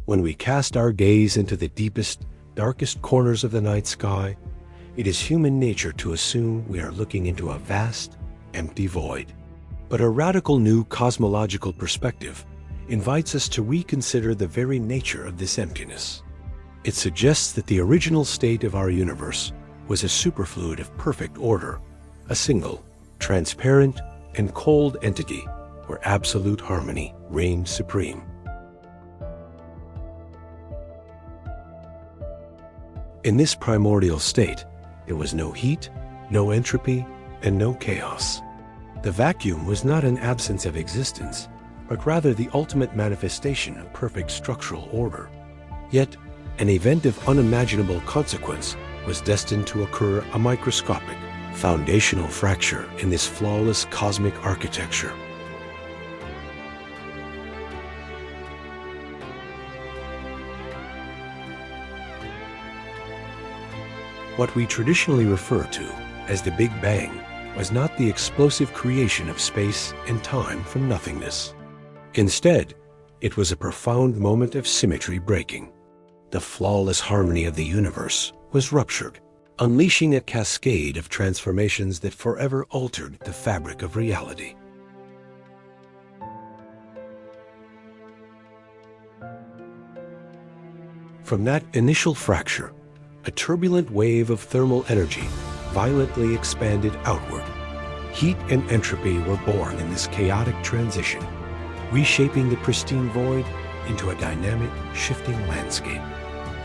When we cast our gaze into the deepest, darkest corners of the night sky, it is human nature to assume we are looking into a vast, empty void. But a radical new cosmological perspective invites us to reconsider the very nature of this emptiness. It suggests that the original state of our universe was a superfluid of perfect order, a single, transparent, and cold entity where absolute harmony reigned supreme. In this primordial state, there was no heat, no entropy, and no chaos. The vacuum was not an absence of existence, but rather the ultimate manifestation of perfect structural order. Yet, an event of unimaginable consequence was destined to occur, a microscopic, foundational fracture in this flawless cosmic architecture. What we traditionally refer to as the Big Bang was not the explosive creation of space and time from nothingness. Instead, it was a profound moment of symmetry breaking. The flawless harmony of the universe was ruptured, unleashing a cascade of transformations that forever altered the fabric of reality. From that initial fracture, a turbulent wave of thermal energy violently expanded outward. Heat and entropy were born in this chaotic transition, reshaping the pristine void into a dynamic, shifting landscape.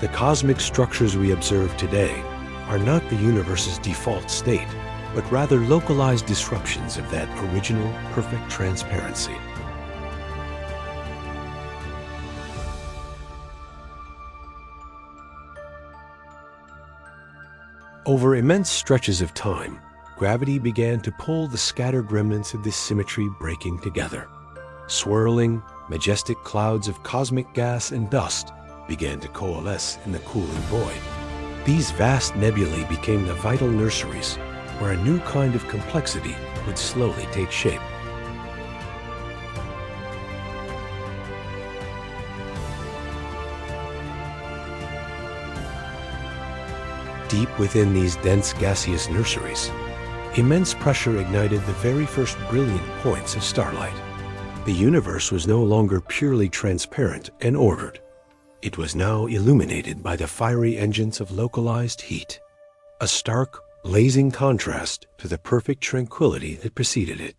The cosmic structures we observe today are not the universe's default state, but rather localized disruptions of that original, perfect transparency. Over immense stretches of time, gravity began to pull the scattered remnants of this symmetry breaking together. Swirling, majestic clouds of cosmic gas and dust began to coalesce in the cooling void. These vast nebulae became the vital nurseries where a new kind of complexity would slowly take shape. Deep within these dense gaseous nurseries, immense pressure ignited the very first brilliant points of starlight. The universe was no longer purely transparent and ordered. It was now illuminated by the fiery engines of localized heat, a stark, blazing contrast to the perfect tranquility that preceded it.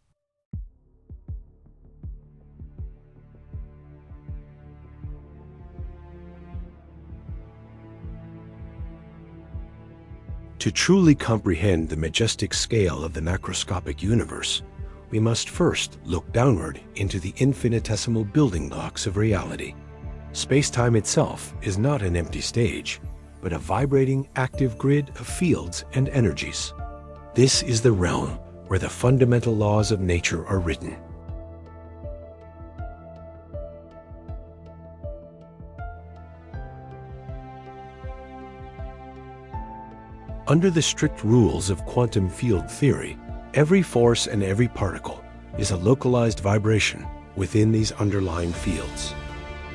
To truly comprehend the majestic scale of the macroscopic universe, we must first look downward into the infinitesimal building blocks of reality. Spacetime itself is not an empty stage, but a vibrating, active grid of fields and energies. This is the realm where the fundamental laws of nature are written. Under the strict rules of quantum field theory, every force and every particle is a localized vibration within these underlying fields.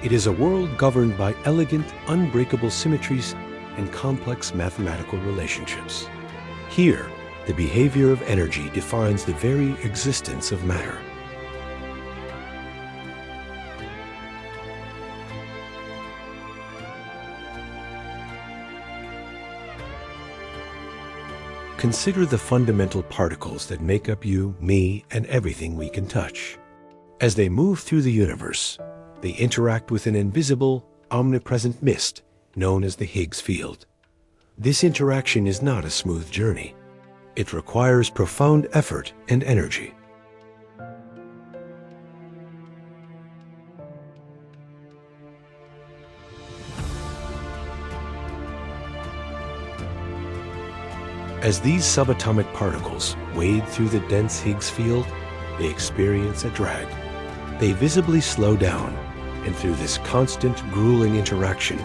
It is a world governed by elegant, unbreakable symmetries and complex mathematical relationships. Here, the behavior of energy defines the very existence of matter. Consider the fundamental particles that make up you, me, and everything we can touch. As they move through the universe, they interact with an invisible, omnipresent mist known as the Higgs field. This interaction is not a smooth journey. It requires profound effort and energy. As these subatomic particles wade through the dense Higgs field, they experience a drag. They visibly slow down, and through this constant, grueling interaction,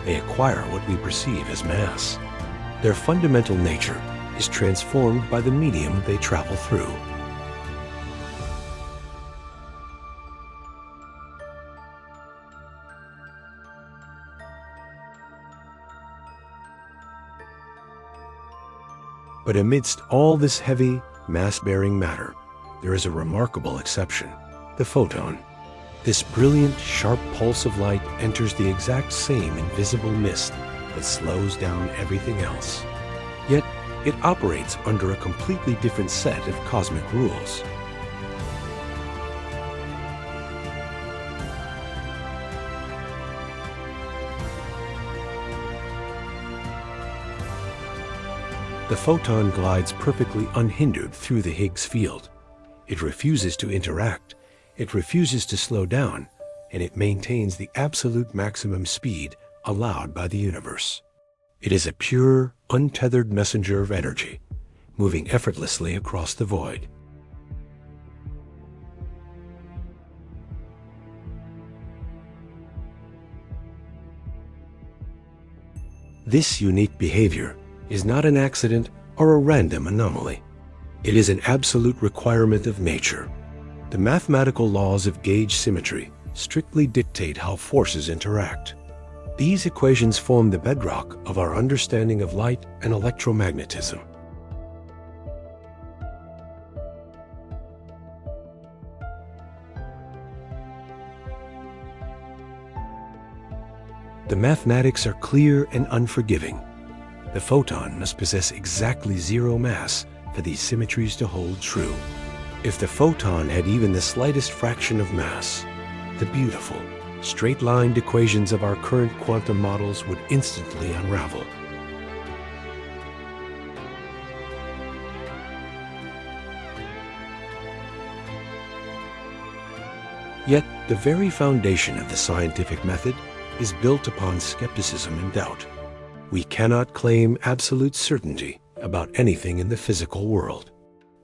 they acquire what we perceive as mass. Their fundamental nature is transformed by the medium they travel through. But amidst all this heavy, mass-bearing matter, there is a remarkable exception: the photon. This brilliant, sharp pulse of light enters the exact same invisible mist that slows down everything else. Yet, it operates under a completely different set of cosmic rules. The photon glides perfectly unhindered through the Higgs field. It refuses to interact, it refuses to slow down, and it maintains the absolute maximum speed allowed by the universe. It is a pure, untethered messenger of energy, moving effortlessly across the void. This unique behavior is not an accident or a random anomaly. It is an absolute requirement of nature. The mathematical laws of gauge symmetry strictly dictate how forces interact. These equations form the bedrock of our understanding of light and electromagnetism. The mathematics are clear and unforgiving. The photon must possess exactly zero mass for these symmetries to hold true. If the photon had even the slightest fraction of mass, the beautiful, straight-lined equations of our current quantum models would instantly unravel. Yet, the very foundation of the scientific method is built upon skepticism and doubt. We cannot claim absolute certainty about anything in the physical world.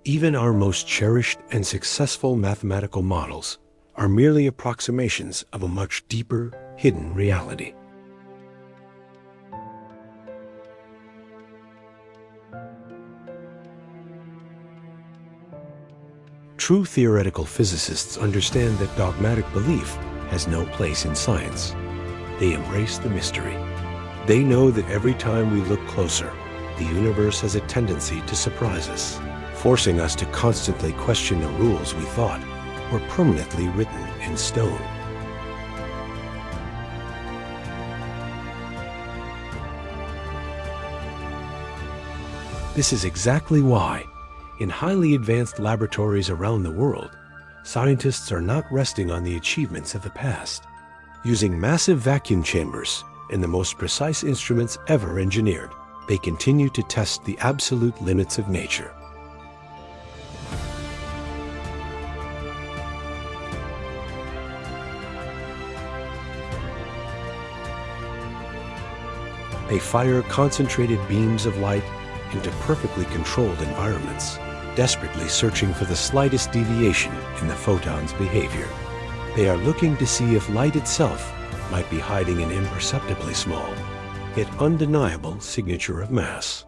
Even our most cherished and successful mathematical models are merely approximations of a much deeper, hidden reality. True theoretical physicists understand that dogmatic belief has no place in science. They embrace the mystery. They know that every time we look closer, the universe has a tendency to surprise us, forcing us to constantly question the rules we thought were permanently written in stone. This is exactly why, in highly advanced laboratories around the world, scientists are not resting on the achievements of the past. Using massive vacuum chambers and the most precise instruments ever engineered, they continue to test the absolute limits of nature. They fire concentrated beams of light into perfectly controlled environments, desperately searching for the slightest deviation in the photon's behavior. They are looking to see if light itself might be hiding an imperceptibly small, yet undeniable signature of mass.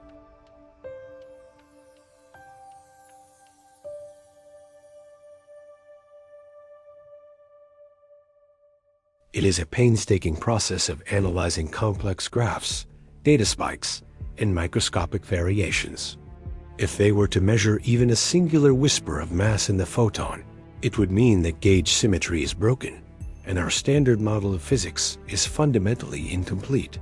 It is a painstaking process of analyzing complex graphs, data spikes, and microscopic variations. If they were to measure even a singular whisper of mass in the photon, it would mean that gauge symmetry is broken, and our standard model of physics is fundamentally incomplete.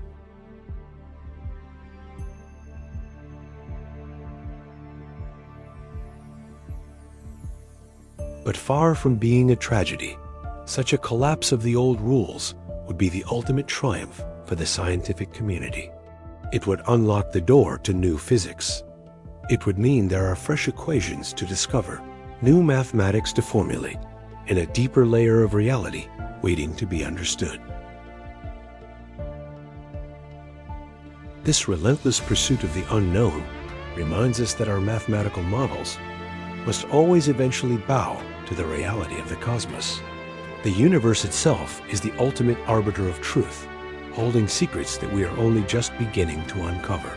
But far from being a tragedy, such a collapse of the old rules would be the ultimate triumph for the scientific community. It would unlock the door to new physics. It would mean there are fresh equations to discover, new mathematics to formulate, and a deeper layer of reality waiting to be understood. This relentless pursuit of the unknown reminds us that our mathematical models must always eventually bow to the reality of the cosmos. The universe itself is the ultimate arbiter of truth, holding secrets that we are only just beginning to uncover.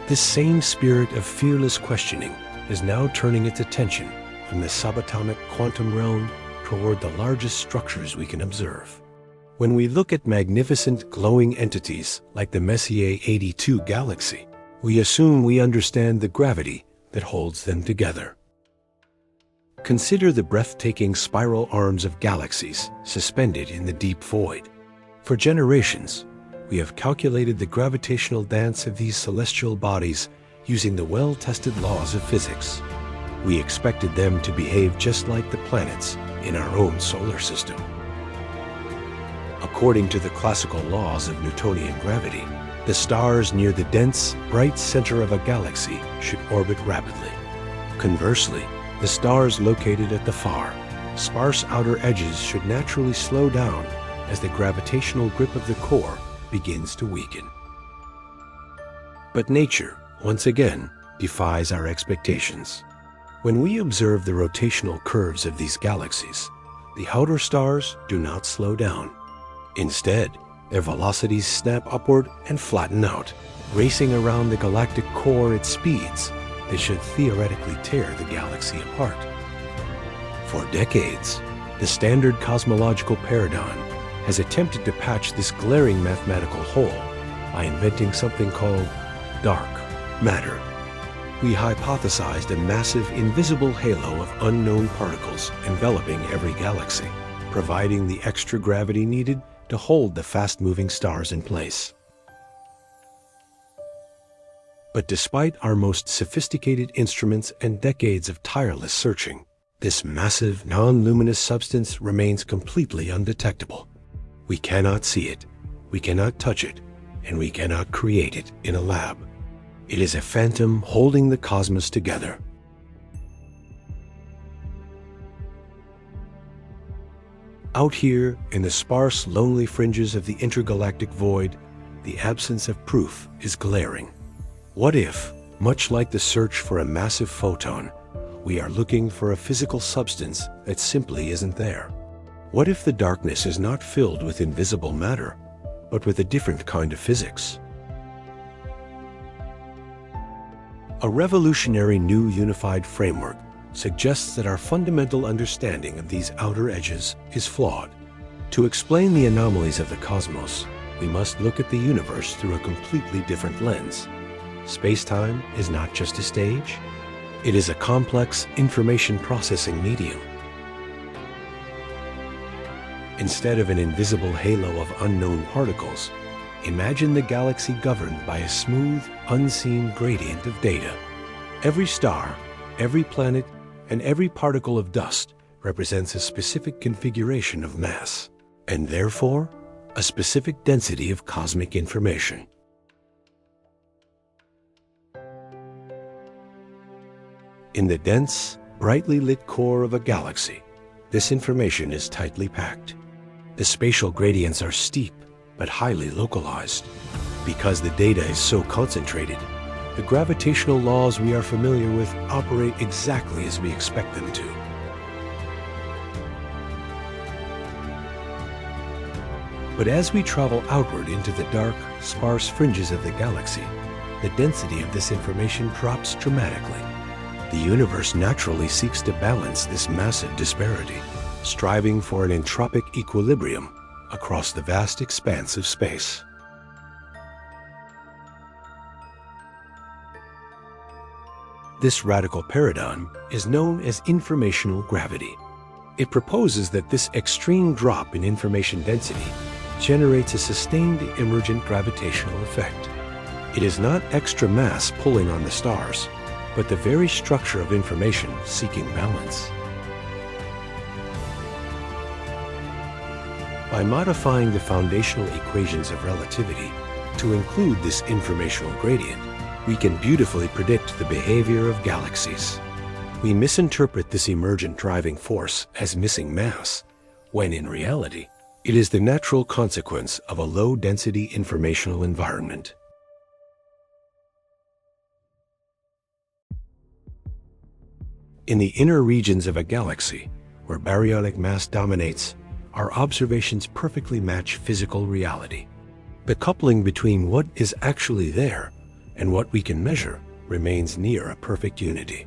This same spirit of fearless questioning is now turning its attention from the subatomic quantum realm toward the largest structures we can observe. When we look at magnificent glowing entities like the Messier 82 galaxy, We assume we understand the gravity that holds them together. Consider the breathtaking spiral arms of galaxies suspended in the deep void. For generations, we have calculated the gravitational dance of these celestial bodies using the well-tested laws of physics. We expected them to behave just like the planets in our own solar system. According to the classical laws of Newtonian gravity, the stars near the dense, bright center of a galaxy should orbit rapidly. Conversely, the stars located at the far, sparse outer edges should naturally slow down as the gravitational grip of the core begins to weaken. But nature, once again, defies our expectations. When we observe the rotational curves of these galaxies, the outer stars do not slow down. Instead, their velocities snap upward and flatten out, racing around the galactic core at speeds that should theoretically tear the galaxy apart. For decades, the standard cosmological paradigm has attempted to patch this glaring mathematical hole by inventing something called dark matter. We hypothesized a massive invisible halo of unknown particles enveloping every galaxy, providing the extra gravity needed to hold the fast-moving stars in place. But despite our most sophisticated instruments and decades of tireless searching, this massive, non-luminous substance remains completely undetectable. We cannot see it, we cannot touch it, and we cannot create it in a lab. It is a phantom holding the cosmos together. Out here, in the sparse, lonely fringes of the intergalactic void, the absence of proof is glaring. What if, much like the search for a massive photon, we are looking for a physical substance that simply isn't there? What if the darkness is not filled with invisible matter, but with a different kind of physics? A revolutionary new unified framework suggests that our fundamental understanding of these outer edges is flawed. To explain the anomalies of the cosmos, we must look at the universe through a completely different lens. Spacetime is not just a stage, it is a complex information processing medium. Instead of an invisible halo of unknown particles, imagine the galaxy governed by a smooth, unseen gradient of data. Every star, every planet, and every particle of dust represents a specific configuration of mass, and therefore, a specific density of cosmic information. In the dense, brightly lit core of a galaxy, this information is tightly packed. The spatial gradients are steep, but highly localized. Because the data is so concentrated, the gravitational laws we are familiar with operate exactly as we expect them to. But as we travel outward into the dark, sparse fringes of the galaxy, the density of this information drops dramatically. The universe naturally seeks to balance this massive disparity, striving for an entropic equilibrium across the vast expanse of space. This radical paradigm is known as informational gravity. It proposes that this extreme drop in information density generates a sustained emergent gravitational effect. It is not extra mass pulling on the stars, but the very structure of information seeking balance. By modifying the foundational equations of relativity to include this informational gradient, we can beautifully predict the behavior of galaxies. We misinterpret this emergent driving force as missing mass, when in reality, it is the natural consequence of a low-density informational environment. In the inner regions of a galaxy, where baryonic mass dominates, our observations perfectly match physical reality. The coupling between what is actually there and what we can measure remains near a perfect unity.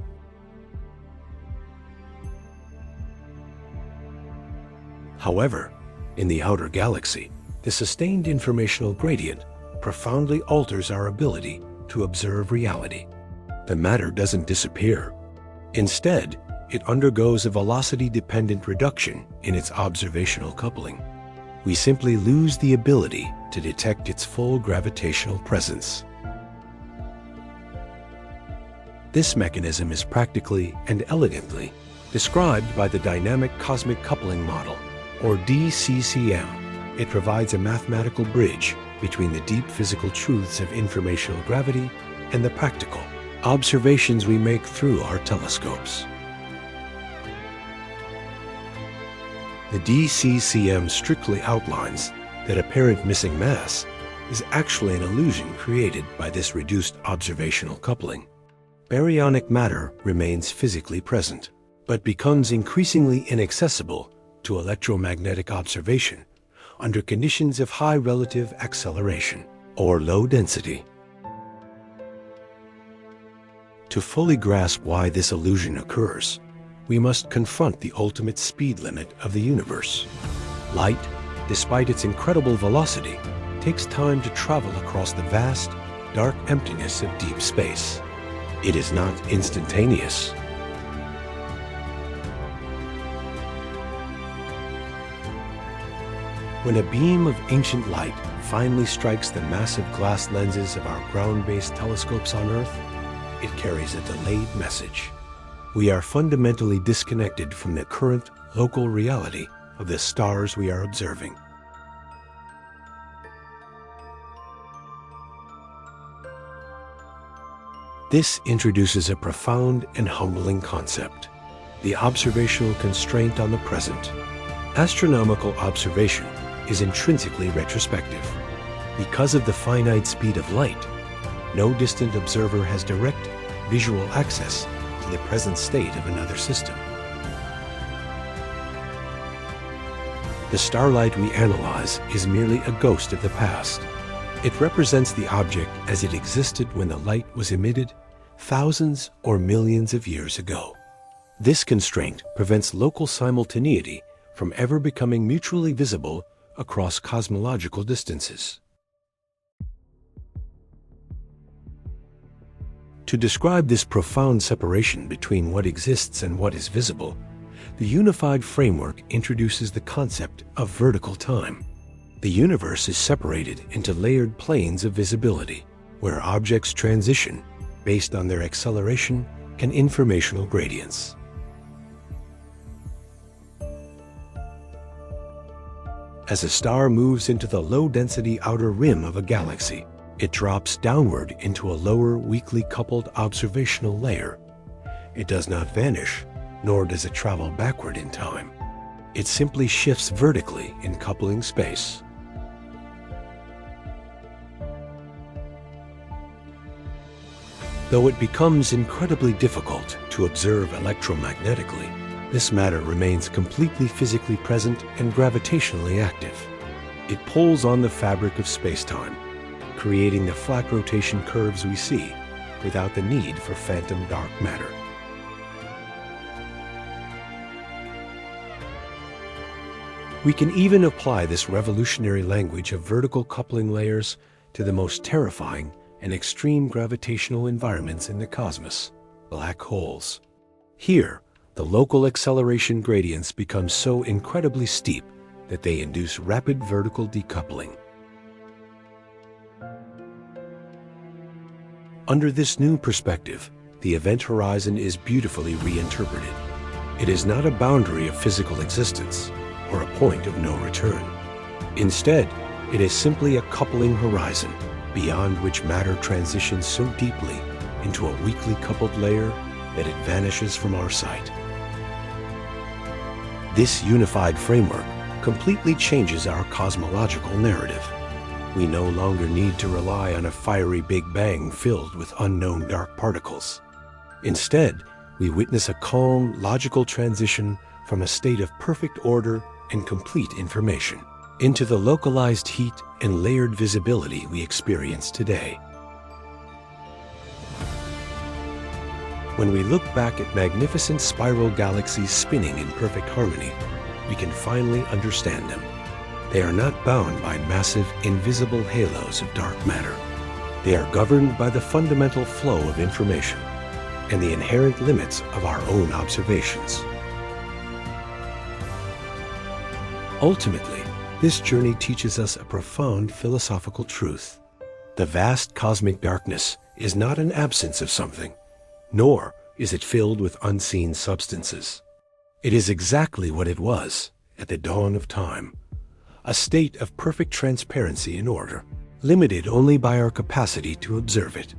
However, in the outer galaxy, the sustained informational gradient profoundly alters our ability to observe reality. The matter doesn't disappear. Instead, it undergoes a velocity-dependent reduction in its observational coupling. We simply lose the ability to detect its full gravitational presence. This mechanism is practically and elegantly described by the Dynamic Cosmic Coupling Model, or DCCM. It provides a mathematical bridge between the deep physical truths of informational gravity and the practical observations we make through our telescopes. The DCCM strictly outlines that apparent missing mass is actually an illusion created by this reduced observational coupling. Baryonic matter remains physically present, but becomes increasingly inaccessible to electromagnetic observation under conditions of high relative acceleration or low density. To fully grasp why this illusion occurs, we must confront the ultimate speed limit of the universe. Light, despite its incredible velocity, takes time to travel across the vast, dark emptiness of deep space. It is not instantaneous. When a beam of ancient light finally strikes the massive glass lenses of our ground-based telescopes on Earth, it carries a delayed message. We are fundamentally disconnected from the current local reality of the stars we are observing. This introduces a profound and humbling concept: the observational constraint on the present. Astronomical observation is intrinsically retrospective. Because of the finite speed of light, no distant observer has direct visual access to the present state of another system. The starlight we analyze is merely a ghost of the past. It represents the object as it existed when the light was emitted thousands or millions of years ago. This constraint prevents local simultaneity from ever becoming mutually visible across cosmological distances. To describe this profound separation between what exists and what is visible, the unified framework introduces the concept of vertical time. The universe is separated into layered planes of visibility, where objects transition based on their acceleration and informational gradients. As a star moves into the low-density outer rim of a galaxy, it drops downward into a lower, weakly coupled observational layer. It does not vanish, nor does it travel backward in time. It simply shifts vertically in coupling space. Though it becomes incredibly difficult to observe electromagnetically, this matter remains completely physically present and gravitationally active. It pulls on the fabric of spacetime, creating the flat rotation curves we see without the need for phantom dark matter. We can even apply this revolutionary language of vertical coupling layers to the most terrifying and extreme gravitational environments in the cosmos, black holes. Here, the local acceleration gradients become so incredibly steep that they induce rapid vertical decoupling. Under this new perspective, the event horizon is beautifully reinterpreted. It is not a boundary of physical existence or a point of no return. Instead, it is simply a coupling horizon beyond which matter transitions so deeply into a weakly coupled layer that it vanishes from our sight. This unified framework completely changes our cosmological narrative. We no longer need to rely on a fiery Big Bang filled with unknown dark particles. Instead, we witness a calm, logical transition from a state of perfect order and complete information into the localized heat and layered visibility we experience today. When we look back at magnificent spiral galaxies spinning in perfect harmony, we can finally understand them. They are not bound by massive, invisible halos of dark matter. They are governed by the fundamental flow of information and the inherent limits of our own observations. Ultimately, this journey teaches us a profound philosophical truth. The vast cosmic darkness is not an absence of something, nor is it filled with unseen substances. It is exactly what it was at the dawn of time, a state of perfect transparency and order, limited only by our capacity to observe it.